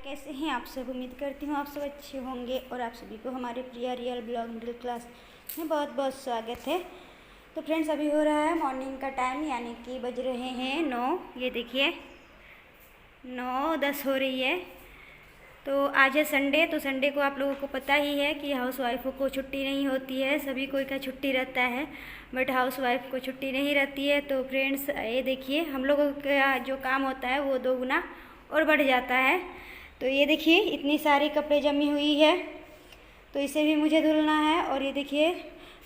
कैसे हैं आप सब। उम्मीद करती हूँ आप सब अच्छे होंगे और आप सभी को हमारे प्रिय रियल ब्लॉग मिडिल क्लास में बहुत बहुत स्वागत है। तो फ्रेंड्स, अभी हो रहा है मॉर्निंग का टाइम, यानी कि बज रहे हैं 9। ये देखिए 9:10 हो रही है। तो आज है संडे। तो संडे को आप लोगों को पता ही है कि हाउस वाइफों को छुट्टी नहीं होती है, सभी कोई का छुट्टी रहता है, बट हाउस वाइफ को छुट्टी नहीं रहती है। तो फ्रेंड्स, ये देखिए हम लोगों का जो काम होता है वो दोगुना और बढ़ जाता है। तो ये देखिए इतनी सारी कपड़े जमी हुई है, तो इसे भी मुझे धुलना है। और ये देखिए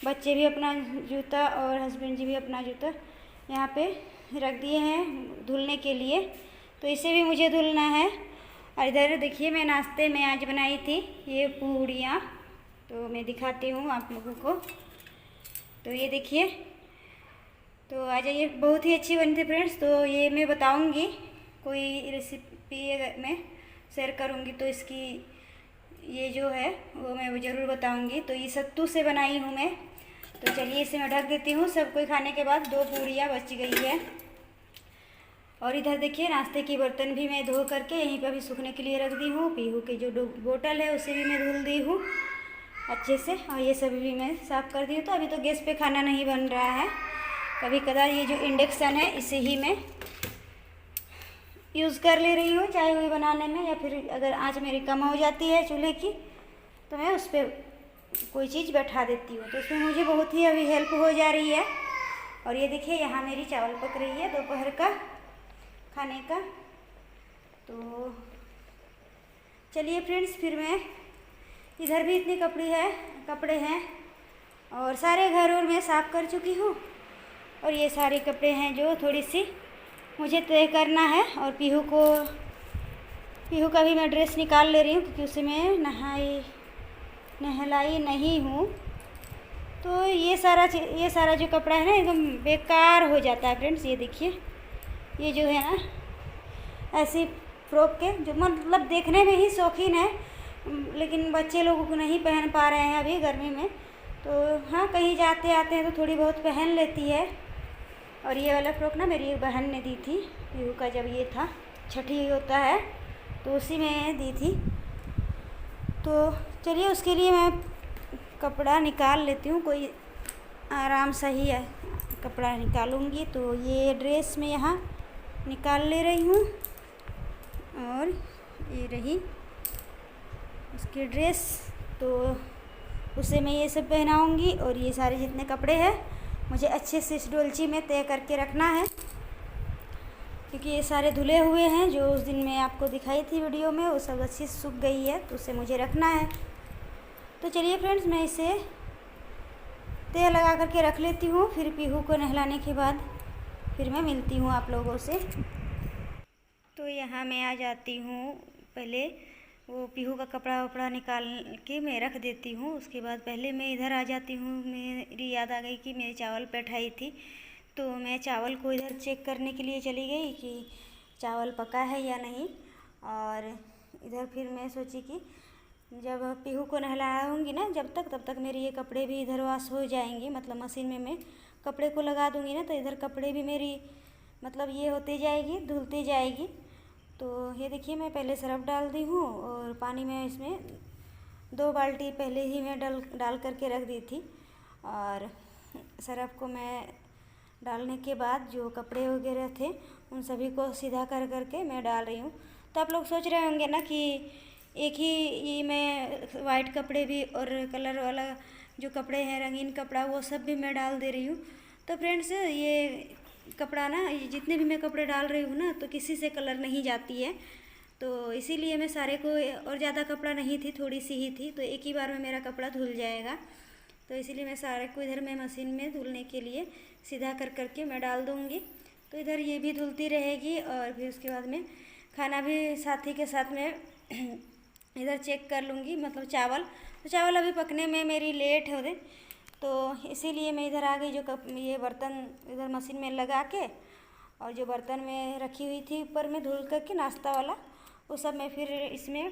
बच्चे भी अपना जूता और हस्बैंड जी भी अपना जूता यहाँ पे रख दिए हैं धुलने के लिए, तो इसे भी मुझे धुलना है। और इधर देखिए मैं नाश्ते में आज बनाई थी ये पूड़ियाँ, तो मैं दिखाती हूँ आप लोगों को। तो ये देखिए, तो आज ये बहुत ही अच्छी बनी थी फ्रेंड्स। तो ये मैं बताऊँगी, कोई रेसिपी अगर मैं शेयर करूँगी तो इसकी ये जो है वो मैं ज़रूर बताऊँगी। तो ये सत्तू से बनाई हूँ मैं। तो चलिए इसे मैं ढक देती हूँ। सब कोई खाने के बाद 2 पूड़ियाँ बच गई है। और इधर देखिए नाश्ते की बर्तन भी मैं धो करके यहीं पर भी सूखने के लिए रख दी हूँ। पीहू की जो बोतल है उसे भी मैं धुल दी हूँ अच्छे से, और ये सभी भी मैं साफ़ कर दी हूँ। तो अभी तो गैस पे खाना नहीं बन रहा है, कभी कदार ये जो इंडक्शन है इसे ही मैं यूज़ कर ले रही हूँ चाय हुई बनाने में, या फिर अगर आँच मेरी कम हो जाती है चूल्हे की तो मैं उस पर कोई चीज़ बैठा देती हूँ। तो उसमें मुझे बहुत ही अभी हेल्प हो जा रही है। और ये देखिए यहाँ मेरी चावल पक रही है दोपहर का खाने का। तो चलिए फ्रेंड्स, फिर मैं इधर भी इतने कपड़े हैं और सारे घर और मैं साफ़ कर चुकी हूँ। और ये सारे कपड़े हैं जो थोड़ी सी मुझे तय करना है। और पीहू का भी मैं ड्रेस निकाल ले रही हूँ क्योंकि उसे मैं नहलाई नहीं हूँ। तो ये सारा जो कपड़ा है ना एकदम बेकार हो जाता है फ्रेंड्स। ये देखिए ये जो है ना ऐसी फ्रॉक के जो मतलब देखने में ही शौकीन है, लेकिन बच्चे लोगों को नहीं पहन पा रहे हैं अभी गर्मी में। तो हाँ, कहीं जाते आते हैं तो थोड़ी बहुत पहन लेती है। और ये वाला फ्रॉक ना मेरी एक बहन ने दी थी, पीहू का जब ये था छठी होता है तो उसी में दी थी। तो चलिए उसके लिए मैं कपड़ा निकाल लेती हूँ, कोई आराम सा ही है कपड़ा निकालूंगी। तो ये ड्रेस मैं यहाँ निकाल ले रही हूँ और ये रही उसकी ड्रेस। तो उसे मैं ये सब पहनाऊँगी। और ये सारे जितने कपड़े हैं मुझे अच्छे से इस डोलची में तय करके रखना है, क्योंकि ये सारे धुले हुए हैं जो उस दिन मैं आपको दिखाई थी वीडियो में, वो सब अच्छी सूख गई है, तो उसे मुझे रखना है। तो चलिए फ्रेंड्स, मैं इसे तय लगा करके रख लेती हूँ, फिर पीहू को नहलाने के बाद फिर मैं मिलती हूँ आप लोगों से। तो यहाँ मैं आ जाती हूँ, पहले वो पीहू का कपड़ा वपड़ा निकाल के मैं रख देती हूँ। उसके बाद पहले मैं इधर आ जाती हूँ। मेरी याद आ गई कि मेरी चावल बैठाई थी, तो मैं चावल को इधर चेक करने के लिए चली गई कि चावल पका है या नहीं। और इधर फिर मैं सोची कि जब पीहू को नहलाऊँगी ना तब तक मेरे ये कपड़े भी इधर वॉश हो जाएंगे, मतलब मशीन में मैं कपड़े को लगा दूँगी ना, तो इधर कपड़े भी मेरी मतलब ये होती जाएगी, धुलती जाएगी। तो ये देखिए मैं पहले सरफ डाल दी हूँ और पानी में इसमें 2 बाल्टी पहले ही मैं डाल करके रख दी थी। और सरफ को मैं डालने के बाद जो कपड़े वगैरह थे उन सभी को सीधा कर करके मैं डाल रही हूँ। तो आप लोग सोच रहे होंगे ना कि एक ही ये मैं वाइट कपड़े भी और कलर वाला जो कपड़े हैं रंगीन कपड़ा वो सब भी मैं डाल दे रही हूँ। तो फ्रेंड्स, ये कपड़ा ना, ये जितने भी मैं कपड़े डाल रही हूँ ना, तो किसी से कलर नहीं जाती है। तो इसीलिए मैं सारे को, और ज़्यादा कपड़ा नहीं थी, थोड़ी सी ही थी, तो एक ही बार में मेरा कपड़ा धुल जाएगा। तो इसीलिए मैं सारे को इधर मैं मशीन में धुलने के लिए सीधा कर करके मैं डाल दूँगी। तो इधर ये भी धुलती रहेगी। और फिर उसके बाद में खाना भी साथ ही के साथ में इधर चेक कर लूँगी, मतलब चावल। तो चावल अभी पकने में मेरी लेट हो गई, तो इसीलिए मैं इधर आ गई। ये बर्तन इधर मशीन में लगा के, और जो बर्तन में रखी हुई थी ऊपर में धुल करके नाश्ता वाला, वो सब मैं फिर इसमें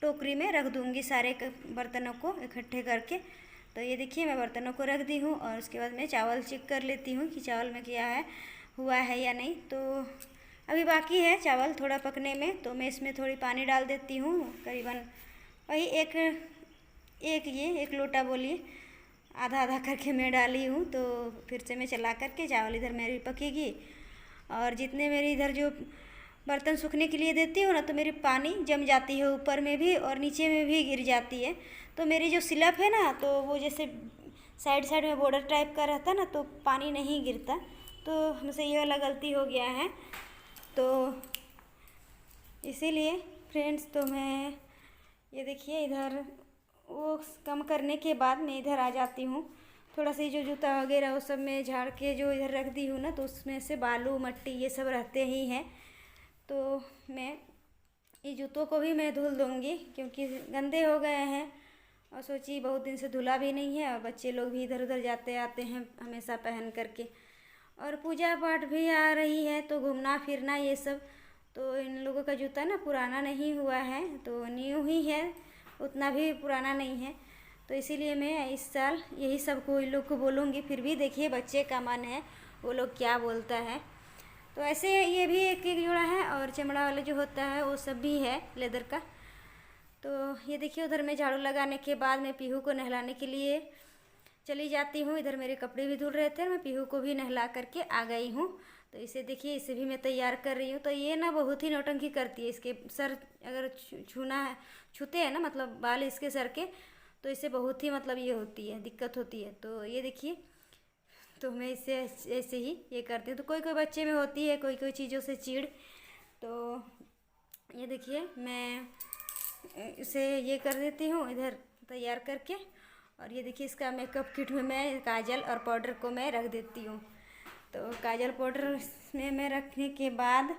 टोकरी में रख दूँगी सारे बर्तनों को इकट्ठे करके। तो ये देखिए मैं बर्तनों को रख दी हूँ। और उसके बाद मैं चावल चेक कर लेती हूँ कि चावल में क्या है हुआ है या नहीं। तो अभी बाकी है चावल थोड़ा पकने में, तो मैं इसमें थोड़ी पानी डाल देती हूँ, करीबन वही एक लोटा बोलिए, आधा आधा करके मैं डाली हूँ। तो फिर से मैं चला करके चावल इधर मेरी पकेगी, और जितने मेरे इधर जो बर्तन सूखने के लिए देती हूँ ना, तो मेरी पानी जम जाती है ऊपर में भी और नीचे में भी गिर जाती है। तो मेरी जो सिलप है ना, तो वो जैसे साइड साइड में बॉर्डर टाइप का रहता ना, तो पानी नहीं गिरता। तो हमसे ये वाला गलती हो गया है, तो इसीलिए फ्रेंड्स, तो मैं ये देखिए इधर वो कम करने के बाद मैं इधर आ जाती हूँ। थोड़ा सा जो जूता वगैरह वो सब मैं झाड़ के जो इधर रख दी हूँ ना, तो उसमें से बालू मट्टी ये सब रहते ही हैं। तो मैं ये जूतों को भी मैं धुल दूँगी, क्योंकि गंदे हो गए हैं, और सोची बहुत दिन से धुला भी नहीं है, और बच्चे लोग भी इधर उधर जाते आते हैं हमेशा पहन करके, और पूजा पाठ भी आ रही है, तो घूमना फिरना ये सब, तो इन लोगों का जूता ना पुराना नहीं हुआ है, तो न्यू ही है, उतना भी पुराना नहीं है। तो इसीलिए मैं इस साल यही सबको इन लोग को बोलूँगी। फिर भी देखिए बच्चे का मन है, वो लोग क्या बोलता है। तो ऐसे ये भी एक एक जोड़ा है, और चमड़ा वाला जो होता है वो सब भी है लेदर का। तो ये देखिए उधर मैं झाड़ू लगाने के बाद मैं पीहू को नहलाने के लिए चली जाती हूँ। इधर मेरे कपड़े भी धुल रहे थे, मैं पीहू को भी नहला करके आ गई हूँ। तो इसे देखिए, इसे भी मैं तैयार कर रही हूँ। तो ये ना बहुत ही नौटंकी करती है, इसके सर अगर छूना है, छूते हैं ना, मतलब बाल इसके सर के, तो इससे बहुत ही मतलब ये होती है, दिक्कत होती है। तो ये देखिए, तो मैं इसे ऐसे ही ये करती हूँ। तो कोई कोई बच्चे में होती है कोई कोई चीज़ों से चिढ़। तो ये देखिए मैं इसे ये कर देती हूँ इधर तैयार करके। और ये देखिए इसका मेकअप किट में मैं काजल और पाउडर को मैं रख देती हूँ। तो काजल पाउडर इसमें मैं रखने के बाद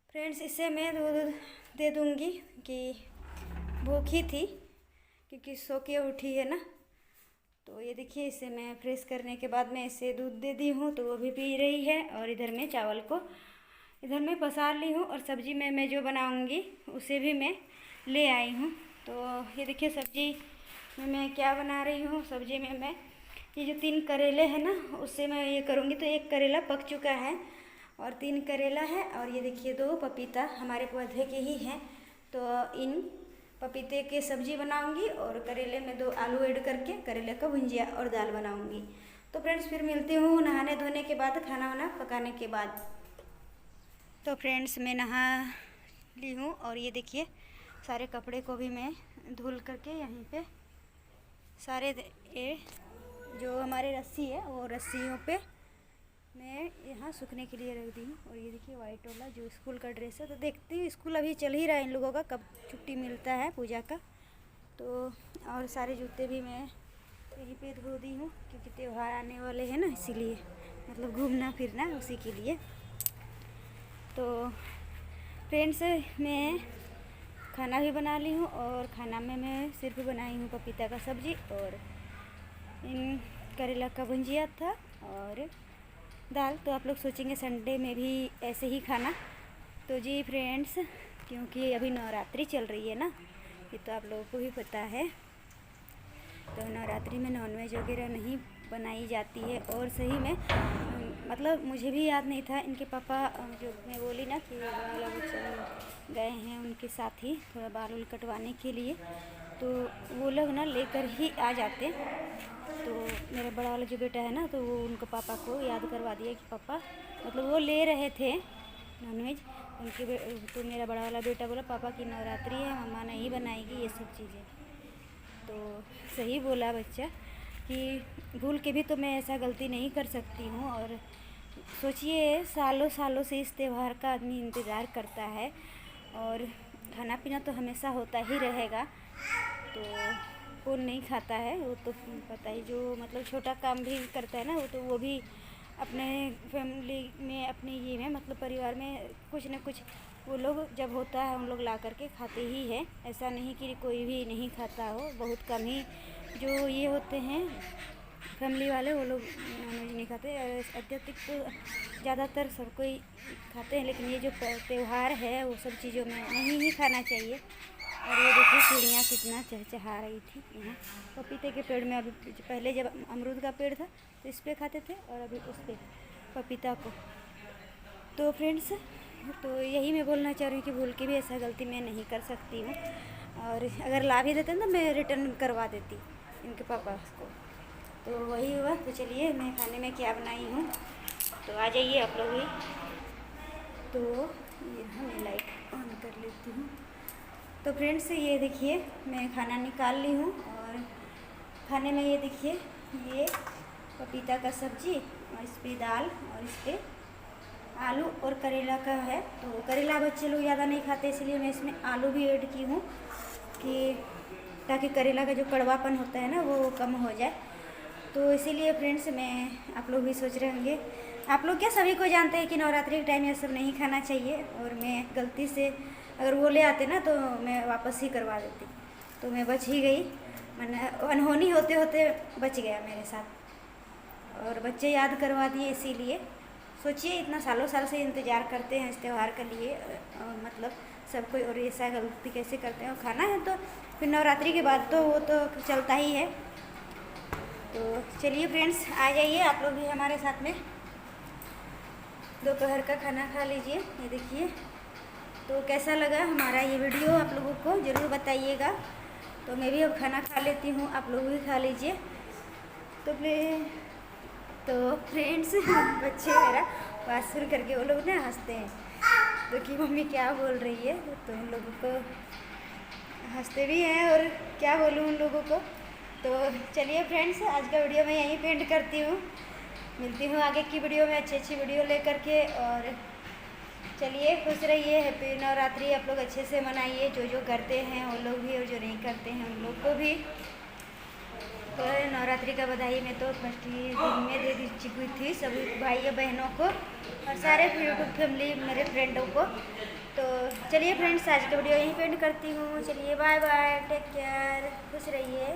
फ्रेंड्स इसे मैं दूध दे दूँगी, कि भूखी थी क्योंकि सो के उठी है ना। तो ये देखिए इसे मैं फ्रेश करने के बाद मैं इसे दूध दे दी हूँ, तो वो भी पी रही है। और इधर मैं चावल को इधर मैं पसार ली हूँ, और सब्ज़ी में मैं जो बनाऊँगी उसे भी मैं ले आई हूँ। तो ये देखिए सब्ज़ी में मैं क्या बना रही हूँ। सब्ज़ी में मैं ये जो 3 करेले हैं ना, उससे मैं ये करूँगी। तो 1 करेला पक चुका है और 3 करेला है, और ये देखिए 2 पपीता हमारे पौधे के ही हैं। तो इन पपीते के सब्ज़ी बनाऊंगी, और करेले में 2 आलू ऐड करके करेले का भुंजिया और दाल बनाऊंगी। तो फ्रेंड्स फिर मिलती हूँ नहाने धोने के बाद, खाना वाना पकाने के बाद। तो फ्रेंड्स मैं नहा ली हूँ, और ये देखिए सारे कपड़े को भी मैं धुल करके यहीं पे सारे ये जो हमारे रस्सी है वो रस्सियों पे मैं यहाँ सूखने के लिए रख दी हूँ। और ये देखिए वाइट वाला जो स्कूल का ड्रेस है। तो देखती हूँ स्कूल अभी चल ही रहा है इन लोगों का, कब छुट्टी मिलता है पूजा का। तो और सारे जूते भी मैं यहीं पे धो दी हूँ, क्योंकि त्यौहार आने वाले हैं ना, इसीलिए मतलब घूमना फिरना उसी के लिए। तो फ्रेंड्स मैं खाना भी बना ली हूँ, और खाना में मैं सिर्फ बनाई हूँ पपीता का सब्ज़ी और इन करेला का भुंजिया था और दाल। तो आप लोग सोचेंगे संडे में भी ऐसे ही खाना। तो जी फ्रेंड्स, क्योंकि अभी नवरात्रि चल रही है ना, ये तो आप लोगों को भी पता है। तो नवरात्रि में नॉनवेज वगैरह नहीं बनाई जाती है। और सही में मतलब मुझे भी याद नहीं था, इनके पापा जो मैं बोली ना कि लोग गए हैं उनके साथ ही थोड़ा बाल उल कटवाने के लिए, तो वो लोग ना लेकर ही आ जाते। तो मेरा बड़ा वाला जो बेटा है ना, तो वो उनको पापा को याद करवा दिया कि पापा, मतलब वो ले रहे थे नॉनवेज उनके। तो मेरा बड़ा वाला बेटा बोला पापा की नवरात्रि है, मम्मा नहीं बनाएगी ये सब चीज़ें। तो सही बोला बच्चा कि भूल के भी तो मैं ऐसा गलती नहीं कर सकती हूँ। और सोचिए सालों सालों से इस त्यौहार का आदमी इंतज़ार करता है, और खाना पीना तो हमेशा होता ही रहेगा। तो कौन नहीं खाता है, वो तो पता ही। जो मतलब छोटा काम भी करता है ना, वो भी अपने फैमिली में, अपने ये में मतलब परिवार में कुछ न कुछ वो लोग जब होता है उन लोग ला करके खाते ही है। ऐसा नहीं कि कोई भी नहीं खाता हो, बहुत कम ही जो ये होते हैं फैमिली वाले वो लोग नॉनवेज नहीं खाते। अत्यधिक तो ज़्यादातर सब कोई खाते हैं, लेकिन ये जो त्यौहार है वो सब चीज़ों में नहीं ही खाना चाहिए। और ये देखिए चिड़ियाँ कितना चहचहा रही थी यहाँ पपीते के पेड़ में। अभी पहले जब अमरूद का पेड़ था तो इस पे खाते थे, और अभी उस पे पपीता को। तो फ्रेंड्स, तो यही मैं बोलना चाह रही हूँ कि भूल के भी ऐसा गलती मैं नहीं कर सकती हूँ, और अगर ला भी देते ना मैं रिटर्न करवा देती इनके पापा को। तो वही हुआ। तो चलिए मैं खाने में क्या बनाई हूँ, तो आ जाइए आप लोग भी। तो ये मैं लाइट ऑन कर लेती हूँ। तो फ्रेंड्स ये देखिए मैं खाना निकाल ली हूँ, और खाने में ये देखिए ये पपीता का सब्जी, और इस पर दाल, और इस पर आलू और करेला का है। तो करेला बच्चे लोग ज़्यादा नहीं खाते, इसलिए मैं इसमें आलू भी ऐड की हूँ कि ताकि करेला का जो कड़वापन होता है ना वो कम हो जाए। तो इसीलिए फ्रेंड्स मैं, आप लोग भी सोच रहे होंगे, आप लोग क्या सभी को जानते हैं कि नवरात्रि के टाइम ये सब नहीं खाना चाहिए, और मैं गलती से अगर वो ले आते ना तो मैं वापस ही करवा देती। तो मैं बच ही गई, मैंने अनहोनी होते होते बच गया मेरे साथ, और बच्चे याद करवा दिए। इसीलिए सोचिए इतना सालों साल से इंतज़ार करते हैं इस त्यौहार के लिए, मतलब सब कोई, और ऐसा गलती कैसे करते हैं। और खाना है तो फिर नवरात्रि के बाद तो वो तो चलता ही है। तो चलिए फ्रेंड्स आ जाइए आप लोग भी हमारे साथ में, दोपहर का खाना खा लीजिए। ये देखिए, तो कैसा लगा हमारा ये वीडियो आप लोगों को ज़रूर बताइएगा। तो मैं भी अब खाना खा लेती हूँ, आप लोग भी खा लीजिए। तो फ्रेंड्स बच्चे मेरा बात सुन करके वो लोग ना हंसते हैं, तो कि मम्मी क्या बोल रही है, तो उन लोगों को हंसते भी हैं, और क्या बोलूँ उन लोगों को। तो चलिए फ्रेंड्स आज का वीडियो मैं यहीं पे एंड करती हूँ, मिलती हूँ आगे की वीडियो में अच्छी वीडियो लेकर के। और चलिए खुश रहिए, हैप्पी नवरात्रि आप लोग अच्छे से मनाइए, जो करते हैं वो लोग भी, और जो नहीं करते हैं उन लोग को भी। तो नवरात्रि का बधाई मैं तो फर्स्ट ही दिन में दे दी हुई थी सभी भाइयों बहनों को, और सारे यूट्यूब फैमिली मेरे फ्रेंडों को। तो चलिए फ्रेंड्स आज का वीडियो यहीं पे एंड करती हूँ। चलिए बाय बाय, टेक केयर, खुश रहिए।